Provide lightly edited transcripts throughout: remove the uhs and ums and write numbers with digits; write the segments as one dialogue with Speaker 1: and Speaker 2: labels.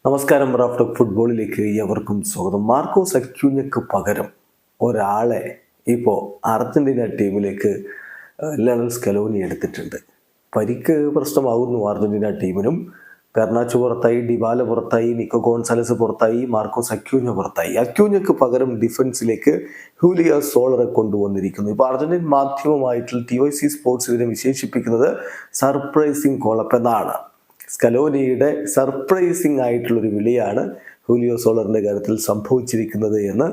Speaker 1: നമസ്കാരം. റാഫ്റ്റർ ഫുട്ബോളിലേക്ക് എവർക്കും സ്വാഗതം. മാർക്കോസ് അക്യൂഞ്ഞയ്ക്ക് പകരം ഒരാളെ ഇപ്പോൾ അർജന്റീന ടീമിലേക്ക് ലയണൽ സ്കലോനി എടുത്തിട്ടുണ്ട്. പരിക്ക് പ്രശ്നമാകുന്നു അർജന്റീന ടീമിനും. ഗർനാച്ചോ പുറത്തായി, ഡിബാല പുറത്തായി, നിക്കോ ഗോൺസാലസ് പുറത്തായി, മാർക്കോസ് അക്യൂഞ്ഞ പുറത്തായി. അക്യൂഞ്ഞയ്ക്ക് പകരം ഡിഫൻസിലേക്ക് ഹൂലിയോ സോളറെ കൊണ്ടുവന്നിരിക്കുന്നു. ഇപ്പോൾ അർജന്റീൻ മാധ്യമമായിട്ടുള്ള TYC സ്പോർട്സ് ഇതിനെ വിശേഷിപ്പിക്കുന്നത് സർപ്രൈസിങ് കോളപ്പ് എന്നാണ്. സ്കലോനിയുടെ സർപ്രൈസിങ് ആയിട്ടുള്ളൊരു വിളിയാണ് ഹൂലിയോ സോളറിൻ്റെ കാര്യത്തിൽ സംഭവിച്ചിരിക്കുന്നത് എന്ന്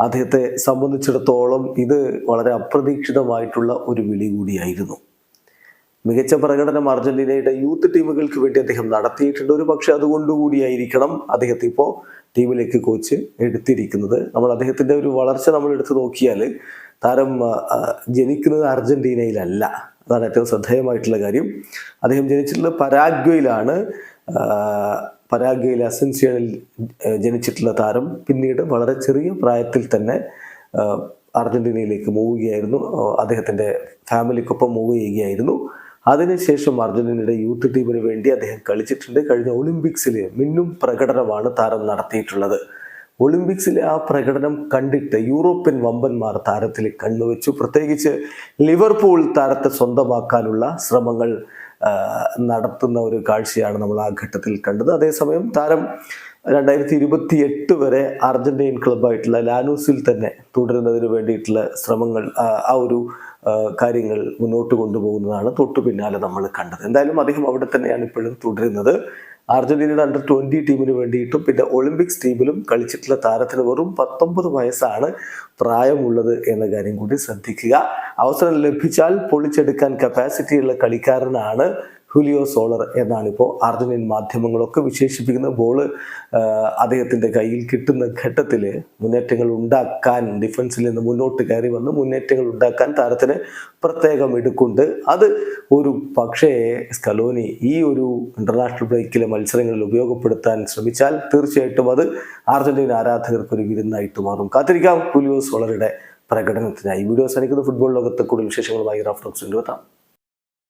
Speaker 1: അദ്ദേഹത്തെ സംബന്ധിച്ചിടത്തോളം ഇത് വളരെ അപ്രതീക്ഷിതമായിട്ടുള്ള ഒരു വിളി കൂടിയായിരുന്നു. മികച്ച പ്രകടനം അർജന്റീനയുടെ യൂത്ത് ടീമുകൾക്ക് വേണ്ടി അദ്ദേഹം നടത്തിയിട്ടുണ്ട്. ഒരു പക്ഷെ അതുകൊണ്ടുകൂടിയായിരിക്കണം അദ്ദേഹത്തെ ഇപ്പോൾ ടീമിലേക്ക് കോച്ച് എടുത്തിരിക്കുന്നത്. നമ്മൾ അദ്ദേഹത്തിൻ്റെ ഒരു വളർച്ച നമ്മൾ എടുത്തു നോക്കിയാൽ താരം ജനിക്കുന്നത് അർജന്റീനയിലല്ല. അതാണ് ഏറ്റവും ശ്രദ്ധേയമായിട്ടുള്ള കാര്യം. അദ്ദേഹം ജനിച്ചിട്ടുള്ളത് പരാഗ്വേയിലാണ്. പരാഗ്വേയിലെ അസെൻസിയണിൽ ജനിച്ചിട്ടുള്ള താരം പിന്നീട് വളരെ ചെറിയ പ്രായത്തിൽ തന്നെ അർജന്റീനയിലേക്ക് മൂവുകയായിരുന്നു. അദ്ദേഹത്തിൻ്റെ ഫാമിലിക്കൊപ്പം മൂവ് ചെയ്യുകയായിരുന്നു. അതിനുശേഷം അർജന്റീനയുടെ യൂത്ത് ടീമിന് വേണ്ടി അദ്ദേഹം കളിച്ചിട്ടുണ്ട്. കഴിഞ്ഞ ഒളിമ്പിക്സിൽ മിന്നും പ്രകടനമാണ് താരം നടത്തിയിട്ടുള്ളത്. ഒളിമ്പിക്സിലെ ആ പ്രകടനം കണ്ടിട്ട് യൂറോപ്യൻ വമ്പന്മാർ താരത്തിൽ കണ്ണുവെച്ചു. പ്രത്യേകിച്ച് ലിവർപൂൾ താരത്തെ സ്വന്തമാക്കാനുള്ള ശ്രമങ്ങൾ നടത്തുന്ന ഒരു കാഴ്ചയാണ് നമ്മൾ ആ ഘട്ടത്തിൽ കണ്ടത്. അതേസമയം താരം 2028 വരെ അർജന്റീൻ ക്ലബ്ബായിട്ടുള്ള ലാനൂസിൽ തന്നെ തുടരുന്നതിന് വേണ്ടിയിട്ടുള്ള ശ്രമങ്ങൾ, ആ ഒരു കാര്യങ്ങൾ മുന്നോട്ട് കൊണ്ടുപോകുന്നതാണ് തൊട്ടു പിന്നാലെ നമ്മൾ കണ്ടത്. എന്തായാലും അദ്ദേഹം അവിടെ തന്നെയാണ് ഇപ്പോഴും തുടരുന്നത്. അർജന്റീനയുടെ അണ്ടർ-20 ടീമിന് വേണ്ടിയിട്ടും പിന്നെ ഒളിമ്പിക്സ് ടീമിലും കളിച്ചിട്ടുള്ള താരത്തിന് വെറും 19 വയസ്സാണ് പ്രായമുള്ളത് എന്ന കാര്യം കൂടി ശ്രദ്ധിക്കുക. അവസരം ലഭിച്ചാൽ പൊളിച്ചെടുക്കാൻ കപ്പാസിറ്റിയുള്ള കളിക്കാരനാണ് ഹൂലിയോ സോളർ എന്നാണ് ഇപ്പോൾ അർജന്റീൻ മാധ്യമങ്ങളൊക്കെ വിശേഷിപ്പിക്കുന്നത്. ബോള് അദ്ദേഹത്തിൻ്റെ കയ്യിൽ കിട്ടുന്ന ഘട്ടത്തിൽ മുന്നേറ്റങ്ങൾ ഉണ്ടാക്കാൻ, ഡിഫൻസിൽ നിന്ന് മുന്നോട്ട് കയറി വന്ന് മുന്നേറ്റങ്ങൾ ഉണ്ടാക്കാൻ താരത്തിന് പ്രത്യേകം എടുക്കുന്നുണ്ട്. അത് ഒരു പക്ഷേ സ്കലോനി ഈ ഒരു ഇന്റർനാഷണൽ ബ്രേക്കിലെ മത്സരങ്ങളിൽ ഉപയോഗപ്പെടുത്താൻ ശ്രമിച്ചാൽ തീർച്ചയായിട്ടും അത് അർജന്റീന ആരാധകർക്ക് ഒരു വിരുന്നായിട്ട് മാറും. കാത്തിരിക്കാം ഹൂലിയോ സോളറുടെ പ്രകടനത്തിനായി. വീഡിയോ അവസാനിക്കുന്ന ഫുട്ബോൾ ലോകത്തെ കൂടുതൽ വിശേഷങ്ങളുമായി റാഫ്റ്റോക്സ് എത്താം.